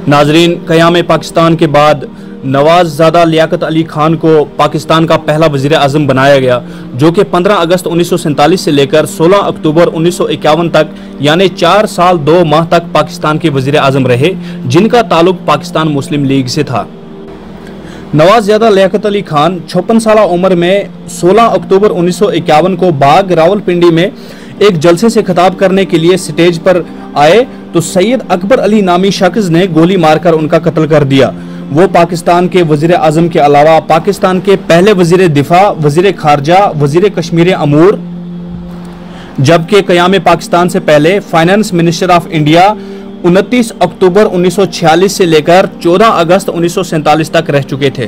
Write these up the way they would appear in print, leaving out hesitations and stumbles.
नाजरीन, क़याम पाकिस्तान के बाद नवाज़ादा लियाकत अली खान को पाकिस्तान का पहला वज़ीर आज़म बनाया गया, जो कि 15 अगस्त 1947 से लेकर 16 अक्टूबर 1951 तक यानी 4 साल 2 माह तक पाकिस्तान के वज़ीर आज़म रहे, जिनका ताल्लुक पाकिस्तान मुस्लिम लीग से था। नवाज़ादा लियाकत अली खान 56 साल उम्र में 16 अक्टूबर 1951 को बाग रावलपिंडी में एक जलसे से खिताब करने के लिए स्टेज पर आए तो सैयद अकबर अली नामी शख्स ने गोली मारकर उनका कत्ल कर दिया। वो पाकिस्तान के वज़ीर आज़म के अलावा पाकिस्तान के पहले वज़ीर दिफा, वज़ीर खारजा, वज़ीर कश्मीर अमूर, जबकि क़याम पाकिस्तान से पहले फाइनेंस मिनिस्टर ऑफ इंडिया 29 अक्टूबर 1946 से लेकर 14 अगस्त 1947 तक रह चुके थे।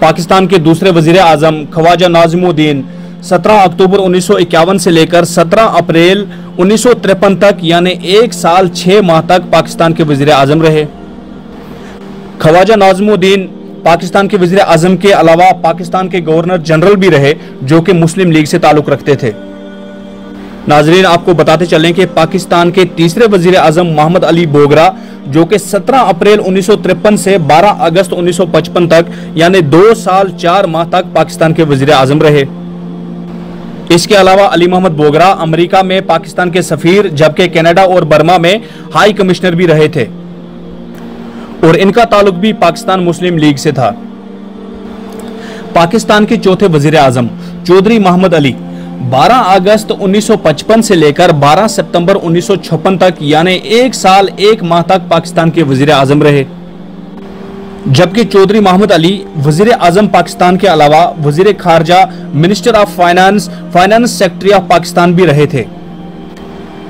पाकिस्तान के दूसरे वज़ीर आज़म ख्वाजा नाज़िमुद्दीन 17 अक्टूबर 1951 से लेकर 17 अप्रैल 1953 तक यानी 1 साल 6 माह तक पाकिस्तान के वज़ीर आज़म रहे। ख्वाजा नाज़िमुद्दीन पाकिस्तान के वज़ीर आज़म के अलावा पाकिस्तान के गवर्नर जनरल भी रहे, जो कि मुस्लिम लीग से ताल्लुक़ रखते थे। नाजरीन, आपको बताते चलें कि पाकिस्तान के तीसरे वज़ीर आज़म मोहम्मद अली बोगरा, जो कि 17 अप्रैल 1953 से 12 अगस्त 1955 तक यानी 2 साल 4 माह तक पाकिस्तान के वज़ीर आज़म रहे। इसके अलावा अली मोहम्मद बोगरा अमेरिका में पाकिस्तान के सफीर, जबकि कनाडा और बर्मा में हाई कमिश्नर भी रहे थे और इनका ताल्लुक भी पाकिस्तान मुस्लिम लीग से था। पाकिस्तान के चौथे वज़ीर आज़म चौधरी मोहम्मद अली 12 अगस्त 1955 से लेकर 12 सितंबर 1956 तक यानी 1 साल 1 माह तक पाकिस्तान के वज़ीर आज़म रहे, जबकि चौधरी मोहम्मद अली वज़ीर आज़म पाकिस्तान के अलावा वज़ीर खारजा, minister of finance, finance secretary of Pakistan भी रहे थे।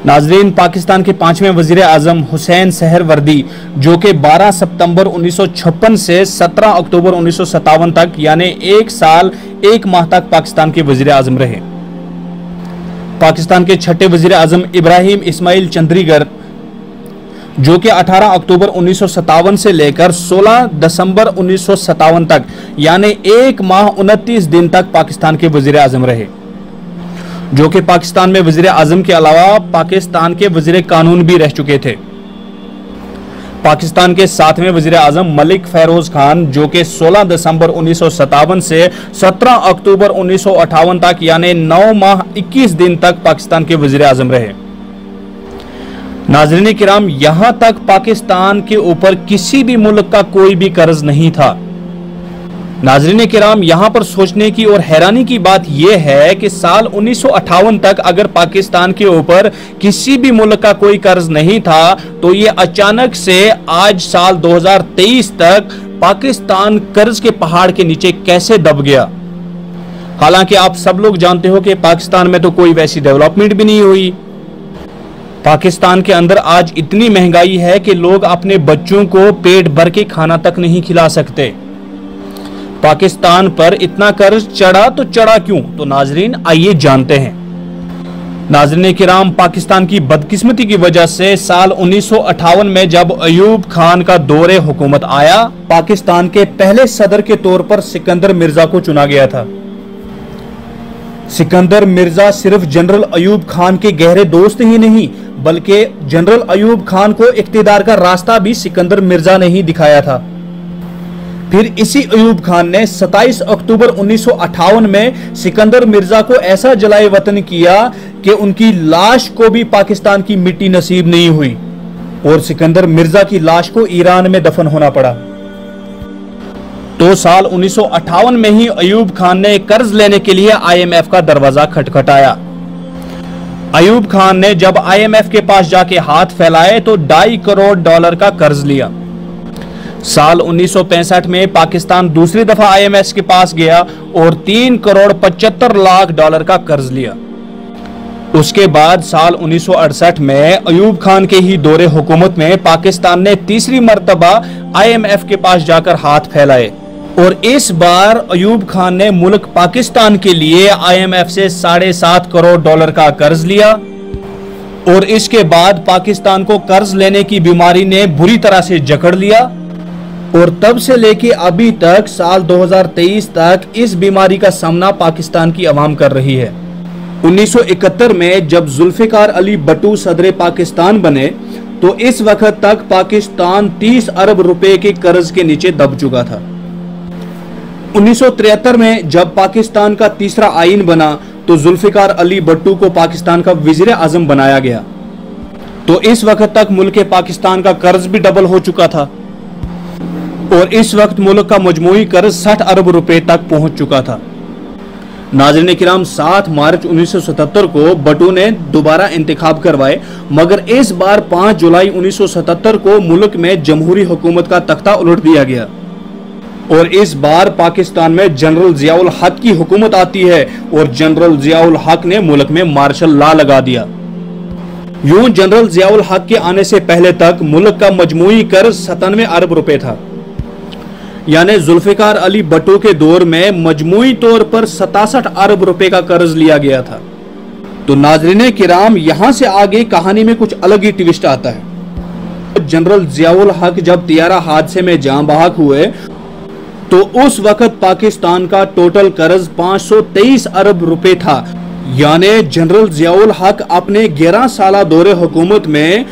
नाजरीन, पाकिस्तान के 5वें वज़ीर आज़म हुसैन सहरवर्दी, जो कि 12 सितंबर 1956 से 17 अक्टूबर 1957 तक यानी 1 साल 1 माह तक पाकिस्तान के वज़ीर आज़म रहे। पाकिस्तान के छठे वज़ीर आज़म इब्राहिम इस्माइल चंद्रीगर, जो कि 18 अक्टूबर 1957 से लेकर 16 दिसंबर 1957 तक यानी 1 माह 29 दिन तक पाकिस्तान के वज़ीर आज़म रहे, जो कि पाकिस्तान में वज़ीर आज़म के अलावा पाकिस्तान के वज़ीर कानून भी रह चुके थे। पाकिस्तान के 7वें वज़ीर आज़म मलिक फ़ैरोज़ खान, जो कि 16 दिसंबर 1957 से 17 अक्टूबर 1958 तक यानी 9 माह 21 दिन तक पाकिस्तान के वज़ीर आज़म रहे। नाज़रीन किराम, यहां तक पाकिस्तान के ऊपर किसी भी मुल्क का कोई भी कर्ज नहीं था। नाज़रीन किराम, यहां पर सोचने की और हैरानी की बात यह है कि साल 1958 तक अगर पाकिस्तान के ऊपर किसी भी मुल्क का कोई कर्ज नहीं था, तो ये अचानक से आज साल 2023 तक पाकिस्तान कर्ज के पहाड़ के नीचे कैसे दब गया। हालांकि आप सब लोग जानते हो कि पाकिस्तान में तो कोई वैसी डेवलपमेंट भी नहीं हुई। पाकिस्तान के अंदर आज इतनी महंगाई है कि लोग अपने बच्चों को पेट भर के खाना तक नहीं खिला सकते। पाकिस्तान पर इतना कर्ज चढ़ा तो चढ़ा क्यों? तो नाजरीन आइए जानते हैं। नाजरीन किराम, पाकिस्तान की बदकिस्मती की वजह से साल 1958 में जब अयूब खान का दौरे हुकूमत आया, पाकिस्तान के पहले सदर के तौर पर सिकंदर मिर्जा को चुना गया था। सिकंदर मिर्जा सिर्फ जनरल अयूब खान के गहरे दोस्त ही नहीं, बल्कि जनरल अयूब खान को इख्तिदार का रास्ता भी सिकंदर मिर्जा ने ही दिखाया था। फिर इसी अयूब खान ने 27 अक्टूबर 1958 में सिकंदर मिर्जा को ऐसा जलाए वतन किया कि उनकी लाश को भी पाकिस्तान की मिट्टी नसीब नहीं हुई और सिकंदर मिर्जा की लाश को ईरान में दफन होना पड़ा। तो साल 1958 में ही अयूब खान ने कर्ज लेने के लिए IMF का दरवाजा खटखटाया। अयूब खान ने जब IMF के पास जाके हाथ फैलाए तो $2.5 करोड़ का कर्ज लिया। साल 1965 में पाकिस्तान दूसरी दफा IMF के पास गया और $3 करोड़ 75 लाख का कर्ज लिया। उसके बाद साल 1968 में अयूब खान के ही दौरे हुकूमत में पाकिस्तान ने तीसरी मर्तबा IMF के पास जाकर हाथ फैलाए और इस बार अयूब खान ने मुल्क पाकिस्तान के लिए IMF से $7.5 करोड़ का कर्ज लिया और इसके बाद पाकिस्तान को कर्ज लेने की बीमारी ने बुरी तरह से जकड़ लिया और तब से लेके अभी तक साल 2023 तक इस बीमारी का सामना पाकिस्तान की अवाम कर रही है। 1971 में जब जुल्फिकार अली भट्टो सदर पाकिस्तान बने तो इस वक्त तक पाकिस्तान 30 अरब रुपए के कर्ज के नीचे दब चुका था। 1973 में जब पाकिस्तान का तीसरा आईन बना तो जुल्फिकार अली भुट्टो को पाकिस्तान का वजीर आजम बनाया गया। तो इस वक्त तक मुल्क पाकिस्तान का कर्ज भी डबल हो चुका था और इस वक्त मुल्क का मजमूई कर्ज 60 अरब रुपए तक पहुंच चुका था। नाज़रीन किराम, 7 मार्च 1977 को भुट्टो ने दोबारा इंतखाब करवाए, मगर इस बार 5 जुलाई 1977 को मुल्क में जमहूरी हुकूमत का तख्ता उलट दिया गया और इस बार पाकिस्तान में जनरल जियाउल हक की हुकूमत आती है और जनरल जियाउल हक ने मुल्क में मार्शल लॉ लगा दिया। यूं जनरल जियाउल हक के आने से पहले तक मुल्क का मजमूई कर्ज 97 अरब रुपए था, यानी जुल्फिकार अली भुट्टो के दौर में मजमूई तौर पर 67 अरब रुपए का कर्ज लिया गया था। तो नाज़रीन किराम, यहां से आगे कहानी में कुछ अलग ही ट्विस्ट आता है। जनरल जियाउल हक जब तियारा हादसे में जान बहक हुए तो उस वक्त पाकिस्तान का टोटल कर्ज 523 अरब रुपए था, यानी जनरल जियाउल हक अपने 11 साला दौरे हुकूमत में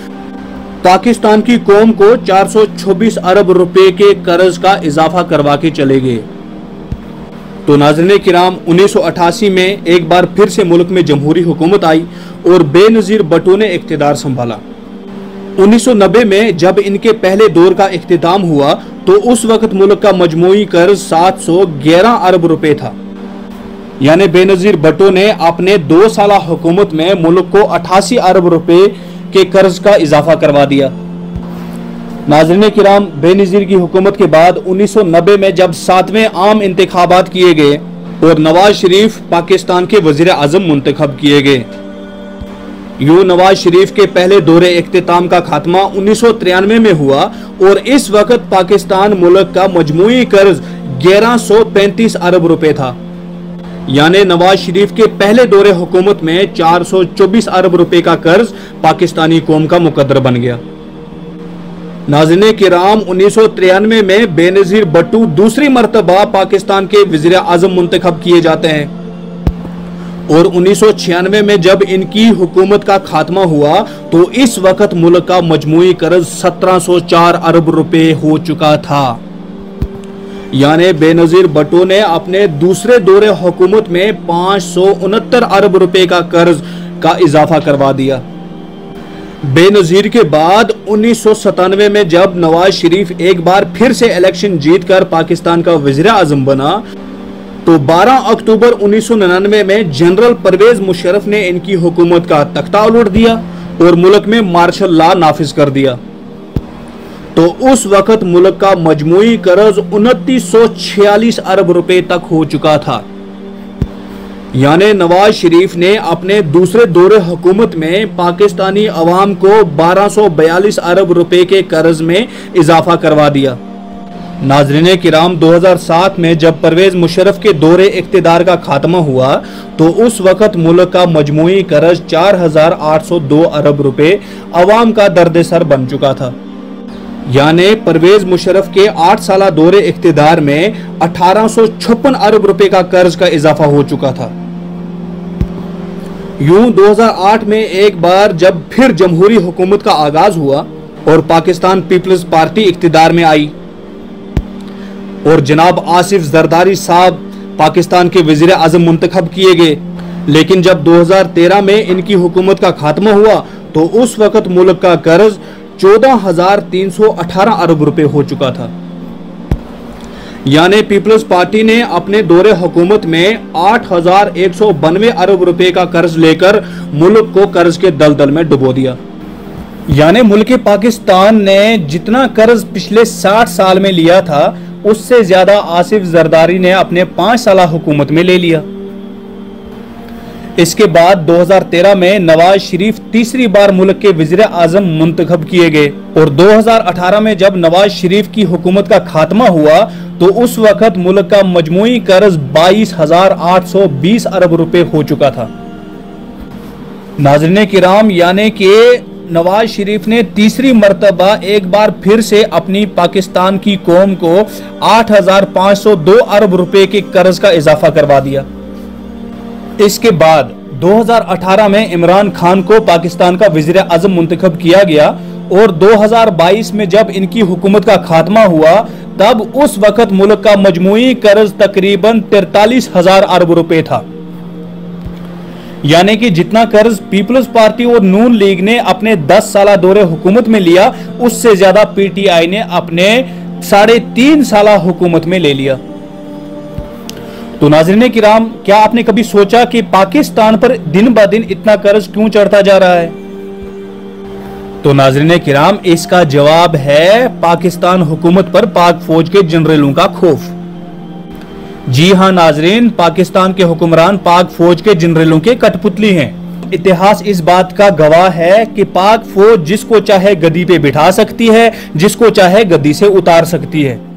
पाकिस्तान की कौम को 426 अरब रुपए के कर्ज का इजाफा करवा के चले गए। तो नाज़रीन किराम, 1988 में एक बार फिर से मुल्क में जमहूरी हुकूमत आई और बेनज़ीर भुट्टो ने इख्तिदार संभाला। 1990 में जब इनके पहले दौर का इख्तिताम हुआ तो उस वक्त मुल्क का मजमूई कर्ज 711 अरब रुपए था, यानी बेनज़ीर भुट्टो ने अपने 2 साला हुकूमत में मुल्क को 88 अरब रुपए के कर्ज का इजाफा करवा दिया। नाज़रीन किराम, बेनज़ीर की हुकूमत के बाद 1990 में जब 7वें आम इंतखाबात किए गए और नवाज शरीफ पाकिस्तान के वजीर आजम मुंतखब किए गए। यूं नवाज शरीफ के पहले दौरे इख्तिताम का खात्मा 1993 में हुआ और इस वक्त पाकिस्तान मुल्क का मजमूई कर्ज 1135 अरब रुपए था, यानी नवाज शरीफ के पहले दौरे हुकूमत में 424 अरब रुपए का कर्ज पाकिस्तानी कौम का मुकद्दर बन गया। नाज़रीन किराम, 1993 में बेनज़ीर भुट्टो दूसरी मर्तबा पाकिस्तान के वज़ीर आज़म मुंतखब किए जाते हैं और 1996 में जब इनकी हुकूमत का खात्मा हुआ तो इस वक्त मुल्क का मजमूई कर्ज 1704 अरब रुपए हो चुका था, यानी बेनज़ीर भुट्टो ने अपने दूसरे दौरे हुकूमत में 569 अरब रुपए का कर्ज का इजाफा करवा दिया। बेनज़ीर के बाद 1997 में जब नवाज शरीफ एक बार फिर से इलेक्शन जीतकर पाकिस्तान का वज़ीर आज़म बना तो 12 अक्टूबर 1999 में जनरल परवेज मुशर्रफ ने इनकी हुकूमत का तख्ता उलट दिया और मुल्क में मार्शल लॉ नाफिज कर दिया। तो उस वक्त मुल्क का मजमूई कर्ज 2946 अरब रुपए तक हो चुका था, यानी नवाज शरीफ ने अपने दूसरे दौरे हुकूमत में पाकिस्तानी अवाम को 1242 अरब रुपए के कर्ज में इजाफा करवा दिया। नाज़रीन किराम, 2007 में जब परवेज मुशर्रफ के दौरे इख्तिदार का खात्मा हुआ तो उस वक्त मुल्क का मजमूई कर्ज 4802 अरब रुपए अवाम का दर्द-ए-सर बन चुका था, यानी परवेज मुशर्रफ के 8 साला दौरे इख्तिदार में 1856 अरब रुपए का कर्ज का इजाफा हो चुका था। यूं 2008 में एक बार जब फिर जमहूरी हुकूमत का आगाज हुआ और पाकिस्तान पीपल्स पार्टी इख्तिदार में आई और जनाब आसिफ जरदारी साहब पाकिस्तान के वजीर आजम मुंतखब किए गए, लेकिन जब 2013 में इनकी हुकूमत का खात्मा हुआ तो उस वक्त मुल्क का कर्ज 14,318 अरब रुपए हो चुका था, यानी पीपल्स पार्टी ने अपने दौरे हुकूमत में 8,192 अरब रुपए का कर्ज लेकर मुल्क को कर्ज के दलदल में डुबो दिया। यानी मुल्क पाकिस्तान ने जितना कर्ज पिछले 60 साल में लिया था उससे ज्यादा आसिफ जरदारी ने अपने 5 साला हुकूमत में ले लिया। इसके बाद 2013 में नवाज शरीफ तीसरी बार मुल्क के वजीर आजम मुंतखब किए गए और 2018 में जब नवाज शरीफ की हुकूमत का खात्मा हुआ तो उस वक्त मुल्क का मजमूई कर्ज 22,820 अरब रुपए हो चुका था। नाज़रीन किराम, यानी कि नवाज शरीफ ने तीसरी मर्तबा एक बार फिर से अपनी पाकिस्तान की कौम को 8,502 अरब रुपए के कर्ज का इजाफा करवा दिया। इसके बाद 2018 में इमरान खान को पाकिस्तान का वजीर आजम मुंतखब किया गया और 2022 में जब इनकी हुकूमत का खात्मा हुआ तब उस वक्त मुल्क का मजमूई कर्ज तकरीबन 43,000 अरब रुपए था। यानी कि जितना कर्ज पीपल्स पार्टी और नून लीग ने अपने 10 साल दौरे हुकूमत में लिया, उससे ज्यादा पीटीआई ने अपने 3.5 साल हुकूमत में ले लिया। तो नाज़रीन किराम, क्या आपने कभी सोचा कि पाकिस्तान पर दिन ब दिन इतना कर्ज क्यों चढ़ता जा रहा है? तो नाज़रीन किराम, इसका जवाब है पाकिस्तान हुकूमत पर पाक फौज के जनरलों का खौफ। जी हां नाज़रीन, पाकिस्तान के हुक्मरान पाक फौज के जनरलों के कठपुतली हैं। इतिहास इस बात का गवाह है कि पाक फौज जिसको चाहे गद्दी पे बिठा सकती है, जिसको चाहे गद्दी से उतार सकती है।